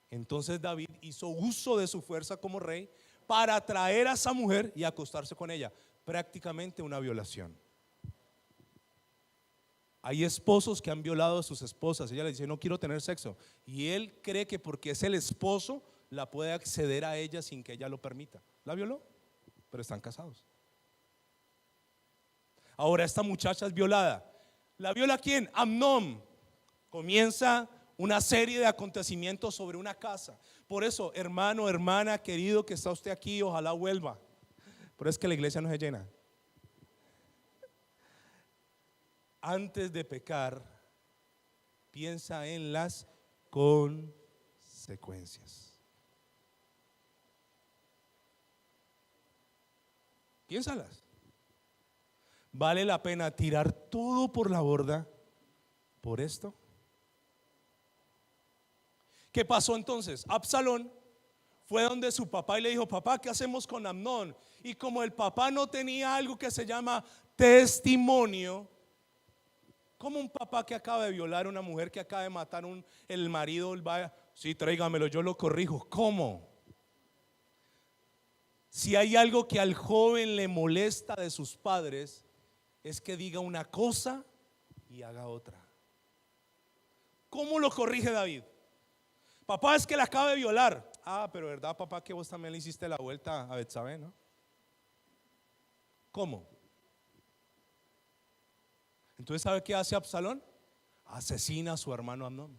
Entonces David hizo uso de su fuerza como rey para atraer a esa mujer y acostarse con ella. Prácticamente una violación. Hay esposos que han violado a sus esposas. Ella le dice: no quiero tener sexo. Y él cree que porque es el esposo la puede acceder a ella sin que ella lo permita. La violó, pero están casados. Ahora esta muchacha es violada. ¿La viola quién? Amnón. Comienza una serie de acontecimientos sobre una casa. Por eso, hermano, hermana, querido que está usted aquí, ojalá vuelva. Pero es que la iglesia no se llena. Antes de pecar, piensa en las consecuencias. Piénsalas. ¿Vale la pena tirar todo por la borda por esto? ¿Qué pasó entonces? Absalón fue donde su papá y le dijo: papá, ¿qué hacemos con Amnón? Y como el papá no tenía algo que se llama testimonio, como un papá que acaba de violar a una mujer, que acaba de matar el marido, él va, sí, tráigamelo, yo lo corrijo. ¿Cómo? Si hay algo que al joven le molesta de sus padres, es que diga una cosa y haga otra. ¿Cómo lo corrige David? Papá, es que la acaba de violar. Ah, pero verdad, papá, que vos también le hiciste la vuelta a Betsabé, ¿no? ¿Cómo? Entonces, ¿sabe qué hace Absalón? Asesina a su hermano Amnón.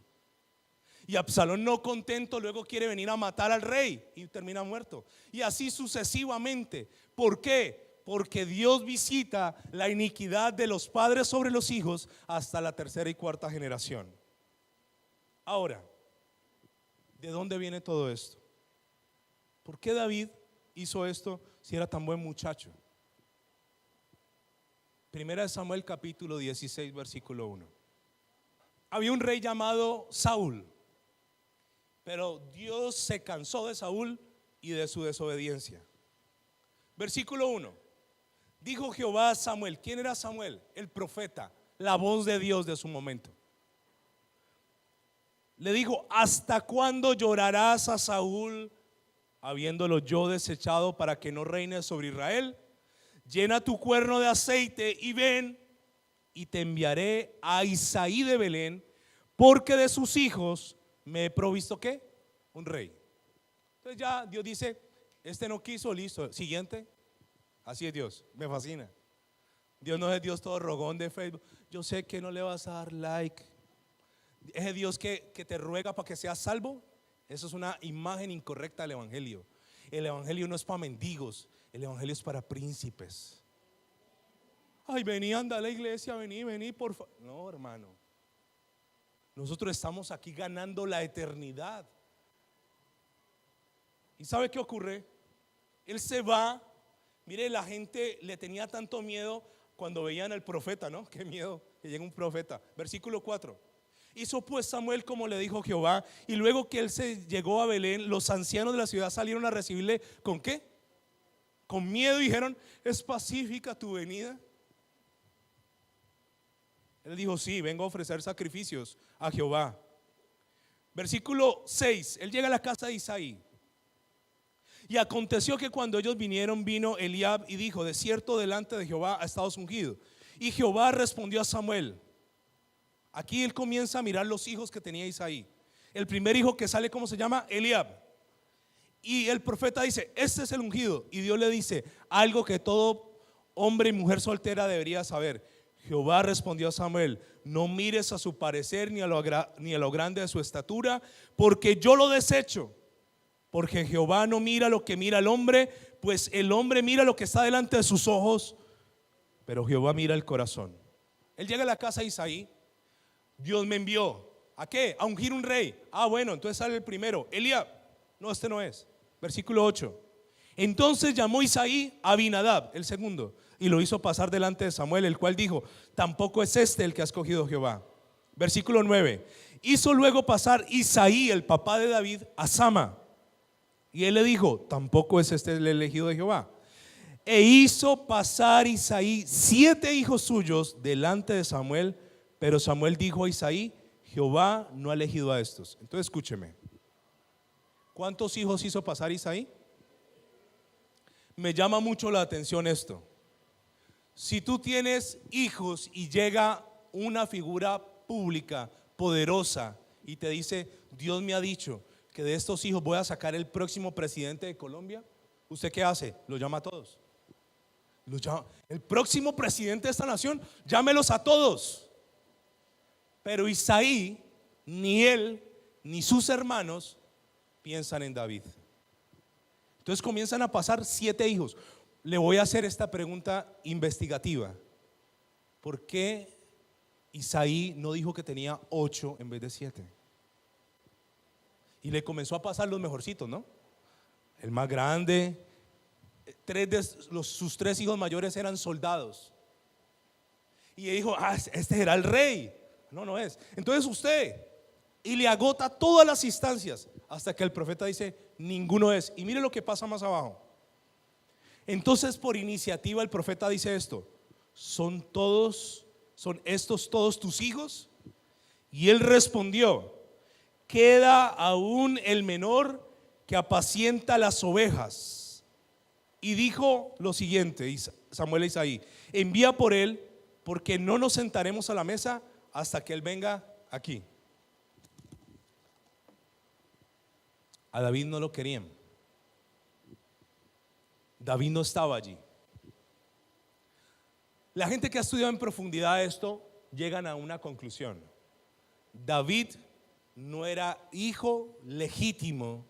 Y Absalón, no contento, luego quiere venir a matar al rey y termina muerto. Y así sucesivamente. ¿Por qué? Porque Dios visita la iniquidad de los padres sobre los hijos hasta la tercera y cuarta generación. Ahora, ¿de dónde viene todo esto? ¿Por qué David hizo esto si era tan buen muchacho? Primera de Samuel capítulo 16 versículo 1. Había un rey llamado Saúl, pero Dios se cansó de Saúl y de su desobediencia. Versículo 1. Dijo Jehová a Samuel. ¿Quién era Samuel? El profeta, la voz de Dios de su momento. Le dijo: ¿hasta cuándo llorarás a Saúl, habiéndolo yo desechado, para que no reine sobre Israel? Llena tu cuerno de aceite y ven, y te enviaré a Isaí de Belén, porque de sus hijos me he provisto ¿qué? Un rey. Entonces ya Dios dice: este no quiso, listo, siguiente. Así es Dios, me fascina. Dios no es Dios todo rogón de Facebook. Yo sé que no le vas a dar like. ¿Es Dios que te ruega para que seas salvo? Eso es una imagen incorrecta del evangelio. El evangelio no es para mendigos, el evangelio es para príncipes. Ay, vení, anda a la iglesia, vení, por favor. No, hermano. Nosotros estamos aquí ganando la eternidad. ¿Y sabe qué ocurre? Él se va, Mire, la gente le tenía tanto miedo cuando veían al profeta, ¿no? Qué miedo que llegue un profeta. Versículo 4. Hizo pues Samuel como le dijo Jehová, y luego que él se llegó a Belén, los ancianos de la ciudad salieron a recibirle. ¿Con qué? Con miedo, dijeron: ¿es pacífica tu venida? Él dijo: sí, vengo a ofrecer sacrificios a Jehová. Versículo 6. Él llega a la casa de Isaí. Y aconteció que cuando ellos vinieron, vino Eliab y dijo: de cierto delante de Jehová ha estado ungido. Y Jehová respondió a Samuel. Aquí él comienza a mirar los hijos que tenía Isaí. El primer hijo que sale, ¿cómo se llama? Eliab. Y el profeta dice: este es el ungido. Y Dios le dice algo que todo hombre y mujer soltera debería saber. Jehová respondió a Samuel: no mires a su parecer ni a lo grande de su estatura, porque yo lo desecho. Porque Jehová no mira lo que mira el hombre, pues el hombre mira lo que está delante de sus ojos, pero Jehová mira el corazón. Él llega a la casa de Isaí. Dios me envió. ¿A qué? A ungir un rey. Ah, bueno, entonces sale el primero, Eliab. No, este no es. Versículo 8. Entonces llamó Isaí a Abinadab, el segundo, y lo hizo pasar delante de Samuel, el cual dijo: tampoco es este el que ha escogido Jehová. Versículo 9. Hizo luego pasar Isaí, el papá de David, a Sama, y él le dijo: tampoco es este el elegido de Jehová. E hizo pasar Isaí 7 hijos suyos delante de Samuel, pero Samuel dijo a Isaí: Jehová no ha elegido a estos. Entonces escúcheme, ¿cuántos hijos hizo pasar Isaí? Me llama mucho la atención esto. Si tú tienes hijos y llega una figura pública, poderosa, y te dice: Dios me ha dicho que de estos hijos voy a sacar el próximo presidente de Colombia, ¿usted qué hace? Lo llama a todos. Lo llama, el próximo presidente de esta nación, llámelos a todos. Pero Isaí, ni él ni sus hermanos piensan en David. Entonces comienzan a pasar 7 hijos. Le voy a hacer esta pregunta investigativa: ¿por qué Isaí no dijo que tenía 8 en vez de 7? Y le comenzó a pasar los mejorcitos, ¿no? El más grande. Sus 3 hijos mayores eran soldados. Y dijo: ah, este era el rey. No, no es. Entonces usted, y le agota todas las instancias, hasta que el profeta dice: ninguno es. Y mire lo que pasa más abajo. Entonces, por iniciativa, el profeta dice esto: ¿son estos todos tus hijos? Y él respondió: queda aún el menor que apacienta las ovejas. Y dijo lo siguiente, Samuel a Isaí: envía por él, porque no nos sentaremos a la mesa hasta que él venga aquí. A David no lo querían. David no estaba allí. La gente que ha estudiado en profundidad esto llegan a una conclusión: David no era hijo legítimo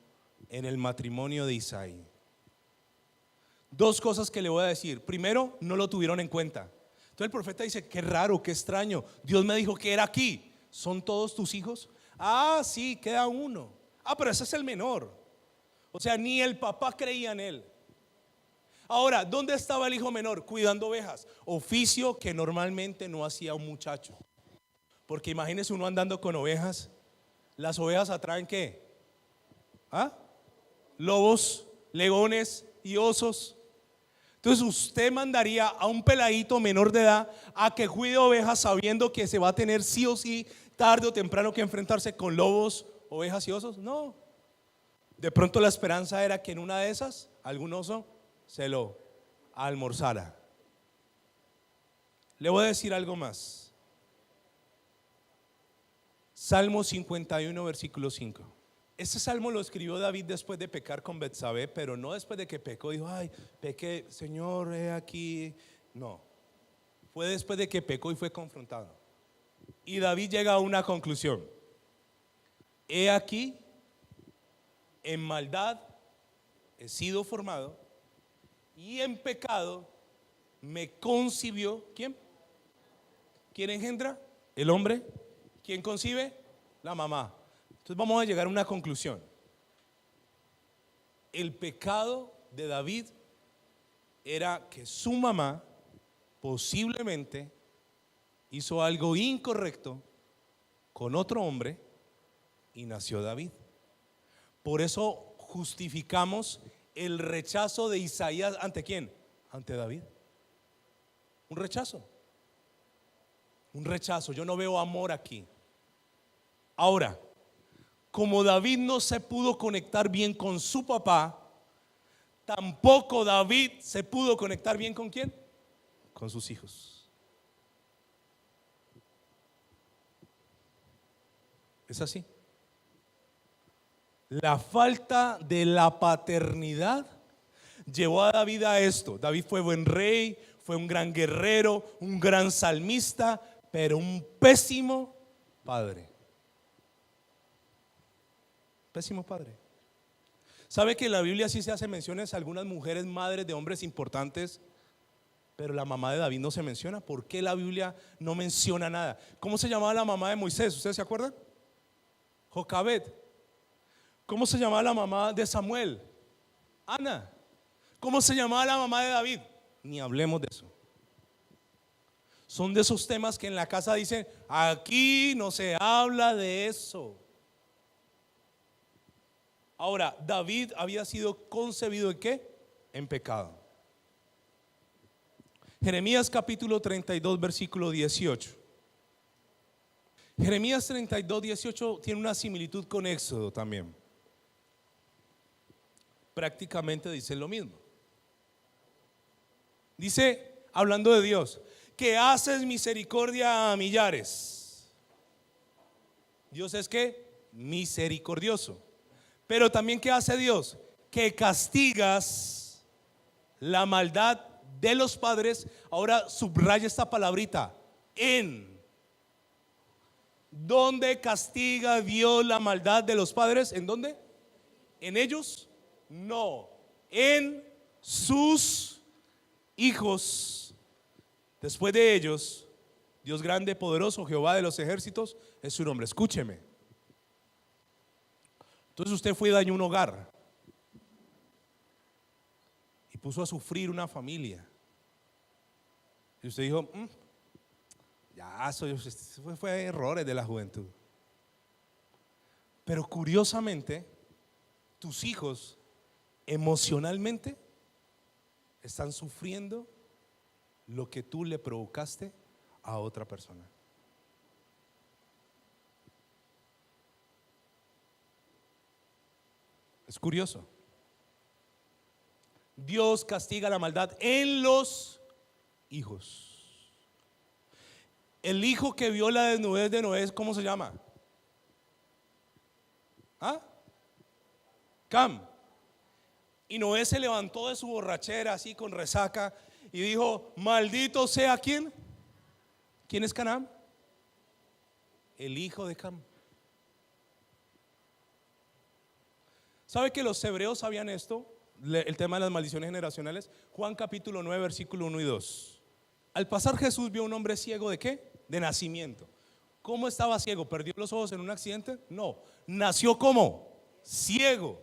en el matrimonio de Isaí. 2 cosas que le voy a decir. Primero, no lo tuvieron en cuenta. Entonces el profeta dice: qué raro, qué extraño, Dios me dijo que era aquí. ¿Son todos tus hijos? Ah, sí, queda uno. Ah, pero ese es el menor. O sea, ni el papá creía en él. Ahora, ¿dónde estaba el hijo menor? Cuidando ovejas, oficio que normalmente no hacía un muchacho. Porque imagínese uno andando con ovejas. Las ovejas atraen ¿qué? ¿Ah? Lobos, leones y osos. Entonces usted mandaría a un peladito menor de edad a que cuide ovejas, sabiendo que se va a tener sí o sí, tarde o temprano, que enfrentarse con lobos, ovejas y osos. No. De pronto la esperanza era que en una de esas algún oso se lo almorzara. Le voy a decir algo más. Salmo 51, versículo 5. Este salmo lo escribió David después de pecar con Betsabé, pero no después de que pecó. Dijo: ay, pequé, Señor, he aquí. No, fue después de que pecó y fue confrontado. Y David llega a una conclusión: he aquí, en maldad he sido formado, y en pecado me concibió. ¿Quién? ¿Quién engendra? El hombre. ¿Quién concibe? La mamá. Entonces vamos a llegar a una conclusión. El pecado de David era que su mamá posiblemente hizo algo incorrecto con otro hombre y nació David. Por eso justificamos el rechazo de Isaías. ¿Ante quién? Ante David. Un rechazo. Un rechazo. Yo no veo amor aquí. Ahora, como David no se pudo conectar bien con su papá, tampoco David se pudo conectar bien ¿con quién? Con sus hijos. Es así. La falta de la paternidad llevó a David a esto. David fue buen rey, fue un gran guerrero, un gran salmista, pero un pésimo padre. Pésimo padre. ¿Sabe que en la Biblia sí se hace menciones a algunas mujeres madres de hombres importantes? Pero la mamá de David no se menciona. ¿Por qué la Biblia no menciona nada? ¿Cómo se llamaba la mamá de Moisés? ¿Ustedes se acuerdan? Jocabed. ¿Cómo se llamaba la mamá de Samuel? Ana. ¿Cómo se llamaba la mamá de David? Ni hablemos de eso. Son de esos temas que en la casa dicen, aquí no se habla de eso. Ahora, David había sido concebido ¿en qué? En pecado. Jeremías capítulo 32 versículo 18. Jeremías 32, 18 tiene una similitud con Éxodo también. Prácticamente dice lo mismo. Dice, hablando de Dios, que haces misericordia a millares. Dios es ¿qué? Misericordioso. Pero también ¿qué hace Dios? Que castigas la maldad de los padres. Ahora subraya esta palabrita, en. ¿Dónde castiga Dios la maldad de los padres? ¿En dónde? ¿En ellos? No, en sus hijos. Después de ellos, Dios grande, poderoso, Jehová de los ejércitos es su nombre. Escúcheme. Entonces usted fue y dañó un hogar y puso a sufrir una familia. Y usted dijo, ya, eso fue errores de la juventud. Pero curiosamente, tus hijos emocionalmente están sufriendo lo que tú le provocaste a otra persona. Es curioso. Dios castiga la maldad en los hijos. El hijo que vio la desnudez de Noé, ¿cómo se llama? ¿Ah? Cam. Y Noé se levantó de su borrachera así con resaca y dijo, maldito sea ¿quién? ¿Quién es Canaán? El hijo de Cam. ¿Sabe que los hebreos sabían esto? El tema de las maldiciones generacionales. Juan capítulo 9 versículo 1 y 2. Al pasar Jesús vio a un hombre ciego ¿de qué? De nacimiento. ¿Cómo estaba ciego? ¿Perdió los ojos en un accidente? No, nació como ciego.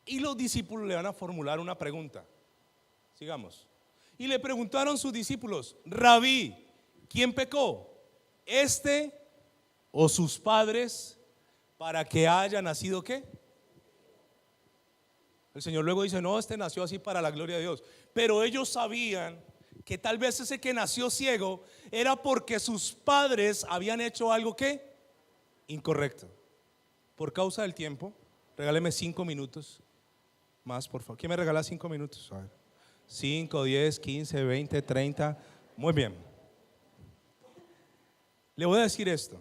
Y los discípulos le van a formular una pregunta. Sigamos. Y le preguntaron sus discípulos, Rabí, ¿quién pecó? ¿Este o sus padres para que haya nacido qué? El Señor luego dice, no, este nació así para la gloria de Dios. Pero ellos sabían que tal vez ese que nació ciego era porque sus padres habían hecho algo que incorrecto. Por causa del tiempo, regáleme 5 minutos más, por favor. ¿Quién me regala 5 minutos? A ver. 5, 10, 15, 20, 30. Muy bien. Le voy a decir esto.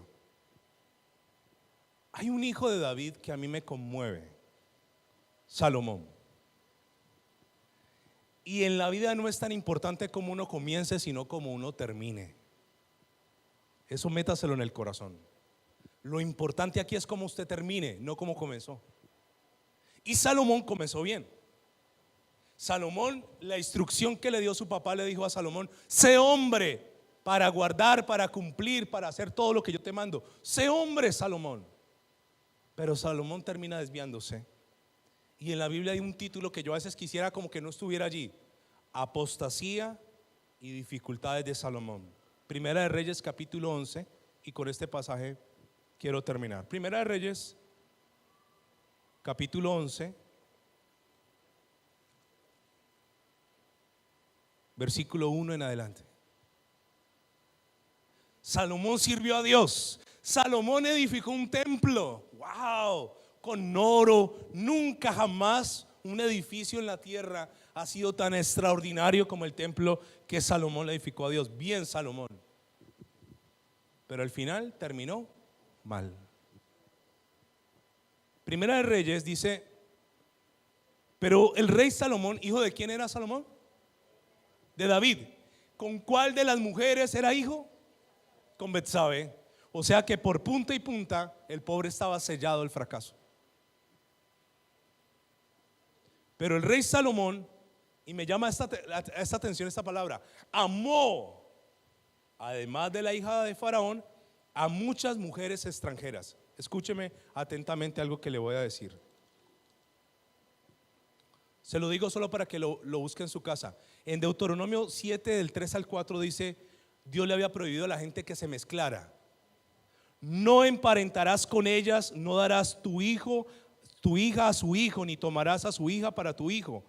Hay un hijo de David que a mí me conmueve, Salomón. Y en la vida no es tan importante cómo uno comience, sino cómo uno termine. Eso métaselo en el corazón. Lo importante aquí es cómo usted termine, no cómo comenzó. Y Salomón comenzó bien. Salomón, la instrucción que le dio su papá, le dijo a Salomón, sé hombre para guardar, para cumplir, para hacer todo lo que yo te mando. Sé hombre, Salomón. Pero Salomón termina desviándose Y en la Biblia hay un título que yo a veces quisiera como que no estuviera allí: Apostasía y dificultades de Salomón. Primera de Reyes capítulo 11, y con este pasaje quiero terminar. Primera de Reyes capítulo 11, versículo 1 en adelante. Salomón sirvió a Dios. Salomón edificó un templo. ¡Wow! Con oro. Nunca jamás un edificio en la tierra ha sido tan extraordinario como el templo que Salomón le edificó a Dios. Bien, Salomón. Pero al final terminó mal. Primera de Reyes dice: pero el rey Salomón, ¿hijo de quién era Salomón? De David. ¿Con cuál de las mujeres era hijo? Con Betsabe. O sea que por punta y punta el pobre estaba sellado el fracaso. Pero el rey Salomón, y me llama esta atención esta palabra, amó, además de la hija de Faraón, a muchas mujeres extranjeras. Escúcheme atentamente algo que le voy a decir. Se lo digo solo para que lo busque en su casa. En Deuteronomio 7 del 3 al 4 dice: Dios le había prohibido a la gente que se mezclara. No emparentarás con ellas, no darás tu hija a su hijo, ni tomarás a su hija para tu hijo,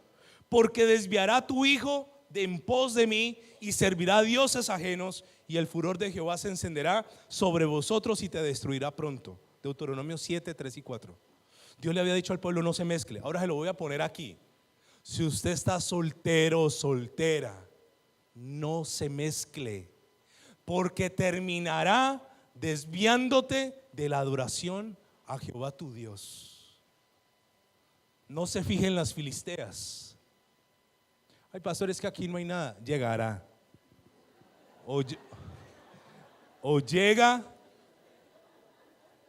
porque desviará tu hijo de en pos de mí y servirá a dioses ajenos, y el furor de Jehová se encenderá sobre vosotros y te destruirá pronto. Deuteronomio 7, 3 y 4. Dios le había dicho al pueblo: no se mezcle. Ahora se lo voy a poner aquí. Si usted está soltero o soltera, no se mezcle, porque terminará desviándote de la adoración a Jehová tu Dios. No se fije en las filisteas. Ay, pastor, es que aquí no hay nada. Llegará. O llega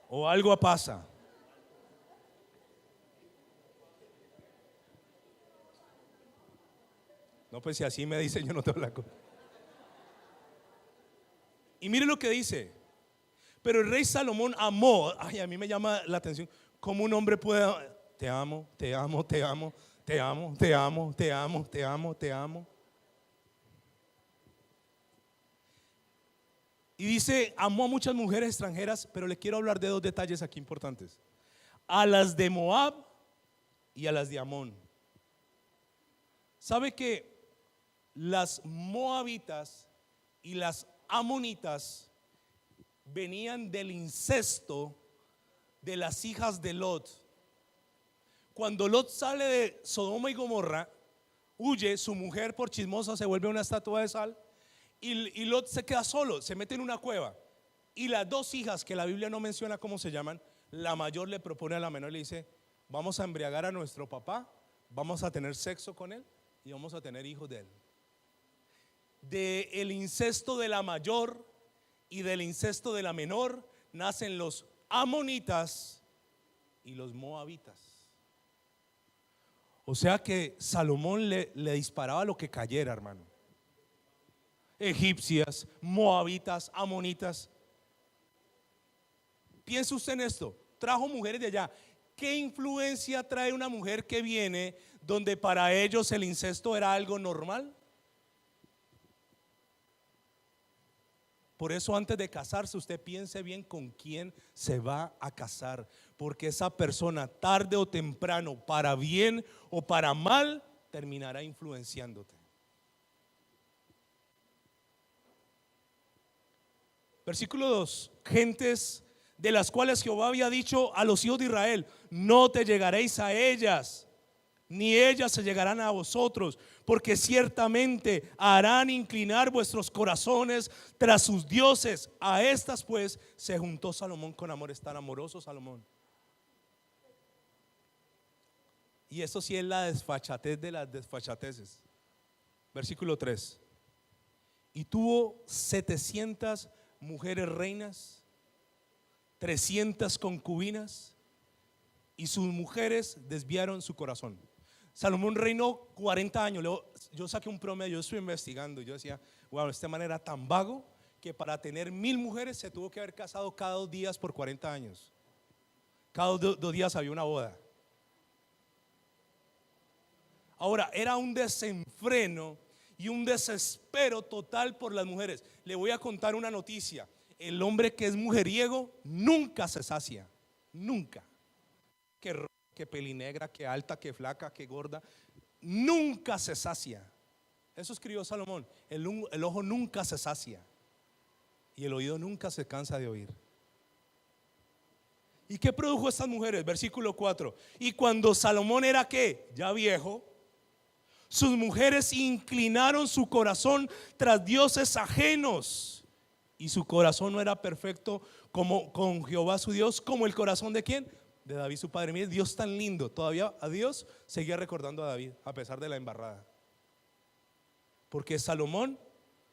o algo pasa. No, pues si así me dice, yo no te hablo. Y mire lo que dice: pero el rey Salomón amó. Ay, a mí me llama la atención cómo un hombre puede: te amo, te amo, te amo, te amo, te amo, te amo, te amo, te amo. Y dice: amó a muchas mujeres extranjeras. Pero le quiero hablar de dos detalles aquí importantes: a las de Moab y a las de Amón. ¿Sabe que las moabitas y las amonitas venían del incesto de las hijas de Lot? Cuando Lot sale de Sodoma y Gomorra, huye, su mujer por chismosa se vuelve una estatua de sal, y Lot se queda solo, se mete en una cueva. Y las dos hijas, que la Biblia no menciona cómo se llaman, la mayor le propone a la menor y le dice: vamos a embriagar a nuestro papá, vamos a tener sexo con él y vamos a tener hijos de él. Del incesto de la mayor y del incesto de la menor nacen los amonitas y los moabitas. O sea que Salomón le disparaba lo que cayera, hermano. Egipcias, moabitas, amonitas. Piense usted en esto: trajo mujeres de allá. ¿Qué influencia trae una mujer que viene donde para ellos el incesto era algo normal? Por eso, antes de casarse, usted piense bien con quién se va a casar, porque esa persona, tarde o temprano, para bien o para mal, terminará influenciándote. Versículo 2: gentes de las cuales Jehová había dicho a los hijos de Israel: no te llegaréis a ellas, ni ellas se llegarán a vosotros, porque ciertamente harán inclinar vuestros corazones tras sus dioses. A estas pues se juntó Salomón con amor. Es tan amoroso Salomón. Y eso sí es la desfachatez de las desfachateces. Versículo 3: y tuvo 700 mujeres reinas, 300 concubinas, y sus mujeres desviaron su corazón. Salomón reinó 40 años. Yo saqué un promedio, yo estuve investigando. Yo decía: wow, este man era tan vago que para tener 1000 mujeres se tuvo que haber casado cada 2 días por 40 años. Cada 2 días había una boda. Ahora, era un desenfreno y un desespero total por las mujeres. Le voy a contar una noticia. El hombre que es mujeriego nunca se sacia. Nunca. Que pelinegra, que alta, que flaca, que gorda. Nunca se sacia. Eso escribió Salomón. El ojo nunca se sacia. Y el oído nunca se cansa de oír. ¿Y qué produjo estas mujeres? Versículo 4. Y cuando Salomón era ¿qué? Ya viejo, sus mujeres inclinaron su corazón tras dioses ajenos. Y su corazón no era perfecto como con Jehová su Dios, como el corazón de ¿quién? De David su padre. Mire, Dios tan lindo. Todavía a Dios seguía recordando a David a pesar de la embarrada. Porque Salomón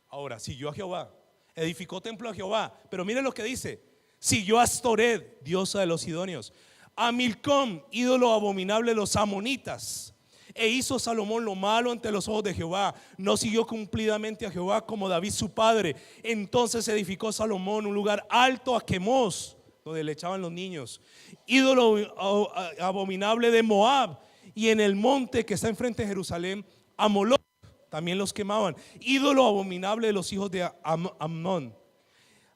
ahora siguió a Jehová, edificó templo a Jehová. Pero mire lo que dice: siguió a Astoret, diosa de los sidonios, a Milcom, ídolo abominable de los amonitas. E hizo Salomón lo malo ante los ojos de Jehová. No siguió cumplidamente a Jehová como David su padre. Entonces edificó Salomón un lugar alto a Quemos, donde le echaban los niños, ídolo abominable de Moab. Y en el monte que está enfrente de Jerusalén, a Moloc también los quemaban, ídolo abominable de los hijos de Amnón.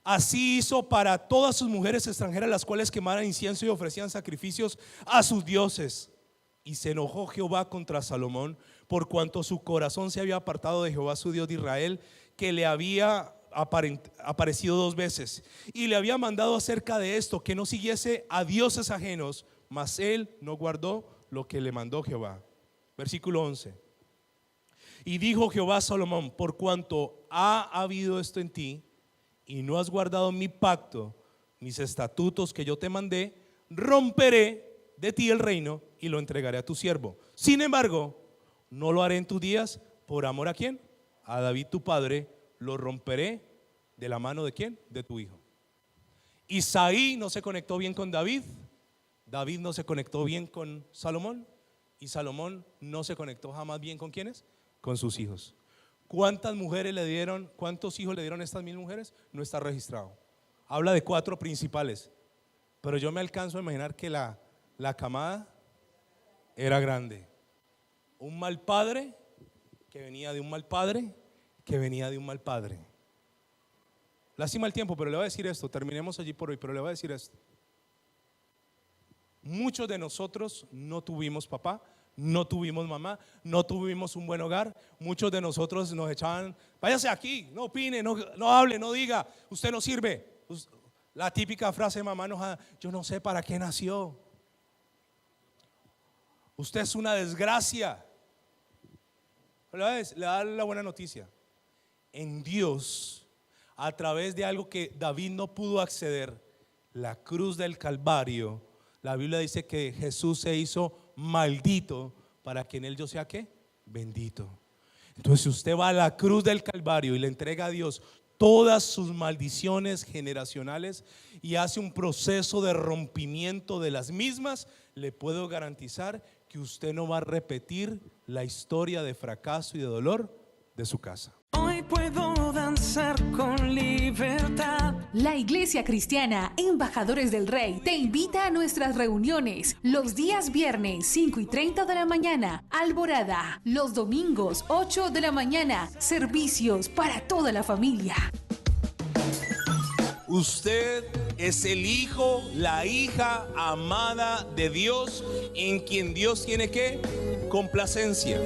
Así hizo para todas sus mujeres extranjeras, las cuales quemaran incienso y ofrecían sacrificios a sus dioses. Y se enojó Jehová contra Salomón, por cuanto su corazón se había apartado de Jehová su Dios de Israel, que le había aparecido 2 veces, y le había mandado acerca de esto, que no siguiese a dioses ajenos, mas él no guardó lo que le mandó Jehová. Versículo 11. Y dijo Jehová a Salomón: por cuanto ha habido esto en ti, y no has guardado mi pacto, mis estatutos que yo te mandé, romperé de ti el reino y lo entregaré a tu siervo. Sin embargo, no lo haré en tus días. ¿Por amor a quién? A David tu padre. Lo romperé de la mano de quién? De tu hijo. Isaí no se conectó bien con David, David no se conectó bien con Salomón, y Salomón no se conectó jamás bien ¿con quiénes? Con sus hijos. ¿Cuántas mujeres le dieron? ¿Cuántos hijos le dieron a estas 1000 mujeres? No está registrado. Habla de 4 principales, pero yo me alcanzo a imaginar que la camada era grande. Un mal padre que venía de un mal padre que venía de un mal padre. Lástima el tiempo, pero le voy a decir esto. Terminemos allí por hoy, pero le voy a decir esto. Muchos de nosotros no tuvimos papá, no tuvimos mamá, no tuvimos un buen hogar. Muchos de nosotros nos echaban: váyase aquí, no opine, no hable, no diga, usted no sirve. La típica frase de mamá enojada: yo no sé para qué nació, usted es una desgracia. Le voy a dar la buena noticia. En Dios, a través de algo que David no pudo acceder, la cruz del Calvario, la Biblia dice que Jesús se hizo maldito para que en él yo sea ¿qué? Bendito. Entonces, si usted va a la cruz del Calvario y le entrega a Dios todas sus maldiciones generacionales y hace un proceso de rompimiento de las mismas, le puedo garantizar que usted no va a repetir la historia de fracaso y de dolor de su casa.
Hoy puedo danzar con libertad.
La Iglesia Cristiana Embajadores del Rey te invita a nuestras reuniones los días viernes 5:30 de la mañana, Alborada, los domingos 8 de la mañana, servicios para toda la familia.
Usted es el hijo, la hija amada de Dios, en quien Dios tiene ¿qué? Complacencia.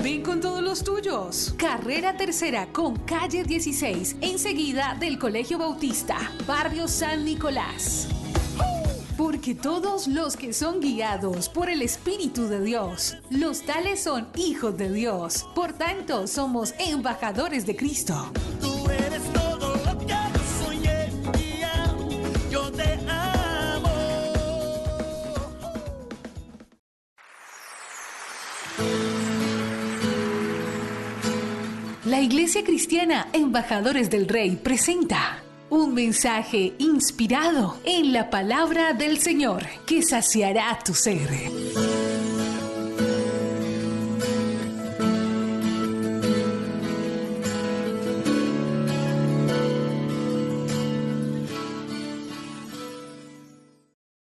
Ven con todos los tuyos. Carrera Tercera con calle 16, enseguida del Colegio Bautista, barrio San Nicolás. Porque todos los que son guiados por el Espíritu de Dios, los tales son hijos de Dios. Por tanto, somos embajadores de Cristo.
Tú eres todo lo que yo soñé, yo te amo.
La Iglesia Cristiana Embajadores del Rey presenta un mensaje inspirado en la palabra del Señor que saciará tu ser.